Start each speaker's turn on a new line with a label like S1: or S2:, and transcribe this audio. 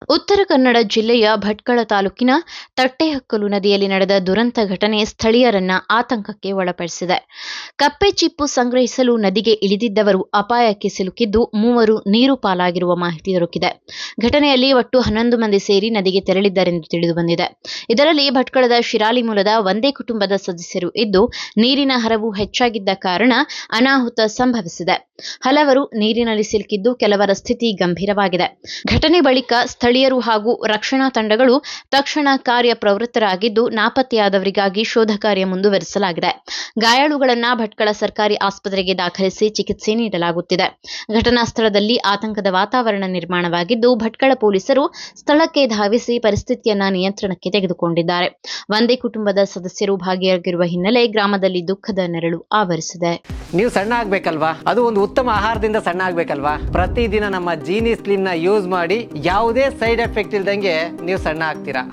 S1: ಉತ್ತರ ಕನ್ನಡ ಜಿಲ್ಲೆಯ ಭಟ್ಕಳ ತಾಲೂಕಿನ ತಟ್ಟೆಹಕ್ಕಲು ನದಿಯಲ್ಲಿ ನಡೆದ ದುರಂತ ಘಟನೆ ಸ್ಥಳೀಯರನ್ನ ಆತಂಕಕ್ಕೆ ಒಳಪಡಿಸಿದೆ. ಕಪ್ಪೆ ಚಿಪ್ಪು ಸಂಗ್ರಹಿಸಲು ನದಿಗೆ ಇಳಿದಿದ್ದವರು ಅಪಾಯಕ್ಕೆ ಸಿಲುಕಿದ್ದು ಮೂವರು ನೀರು ಪಾಲಾಗಿರುವ ಮಾಹಿತಿ ದೊರಕಿದೆ. ಘಟನೆಯಲ್ಲಿ ಒಟ್ಟು 11 ಮಂದಿ ಸೇರಿ ನದಿಗೆ ತೆರಳಿದ್ದರೆಂದು ತಿಳಿದುಬಂದಿದೆ. ಇದರಲ್ಲಿ ಭಟ್ಕಳದ ಶಿರಾಲಿ ಮೂಲದ ಒಂದೇ ಕುಟುಂಬದ ಸದಸ್ಯರು ಇದ್ದು, ನೀರಿನ ಹರಿವು ಹೆಚ್ಚಾಗಿದ್ದ ಕಾರಣ ಅನಾಹುತ ಸಂಭವಿಸಿದೆ. ಹಲವರು ನೀರಿನಲ್ಲಿ ಸಿಲುಕಿದ್ದು, ಕೆಲವರ ಸ್ಥಿತಿ ಗಂಭೀರವಾಗಿದೆ. ಘಟನೆ ಬಳಿಕ ಸ್ಥಳೀಯರು ಹಾಗೂ ರಕ್ಷಣಾ ತಂಡಗಳು ತಕ್ಷಣ ಕಾರ್ಯ ಪ್ರವೃತ್ತರಾಗಿದ್ದು, ನಾಪತ್ತೆಯಾದವರಿಗಾಗಿ ಶೋಧ ಕಾರ್ಯ ಮುಂದುವರಿಸಲಾಗಿದೆ. ಗಾಯಾಳುಗಳನ್ನು ಭಟ್ಕಳ ಸರ್ಕಾರಿ ಆಸ್ಪತ್ರೆಗೆ ದಾಖಲಿಸಿ ಚಿಕಿತ್ಸೆ ನೀಡಲಾಗುತ್ತಿದೆ. ಘಟನಾ ಸ್ಥಳದಲ್ಲಿ ಆತಂಕದ ವಾತಾವರಣ ನಿರ್ಮಾಣವಾಗಿದ್ದು, ಭಟ್ಕಳ ಪೊಲೀಸರು ಸ್ಥಳಕ್ಕೆ ಧಾವಿಸಿ ಪರಿಸ್ಥಿತಿಯನ್ನ ನಿಯಂತ್ರಣಕ್ಕೆ ತೆಗೆದುಕೊಂಡಿದ್ದಾರೆ. ಒಂದೇ ಕುಟುಂಬದ ಸದಸ್ಯರು ಭಾಗಿಯಾಗಿರುವ ಹಿನ್ನೆಲೆ ಗ್ರಾಮದಲ್ಲಿ ದುಃಖದ ನೆರಳು ಆವರಿಸಿದೆ.
S2: ನೀವು ಸಣ್ಣ ಆಗ್ಬೇಕಲ್ವಾ? ಅದು ಒಂದು ಉತ್ತಮ ಆಹಾರದಿಂದ ಸಣ್ಣ ಆಗ್ಬೇಕಲ್ವಾ? ಪ್ರತಿದಿನ ನಮ್ಮ ಜೀನಿ ಸ್ಲಿಮ್ ನ ಯೂಸ್ ಮಾಡಿ ಯಾವುದೇ ಸೈಡ್ ಎಫೆಕ್ಟ್ ಇಲ್ದಂಗೆ ನೀವು ಸಣ್ಣ ಆಗ್ತೀರಾ.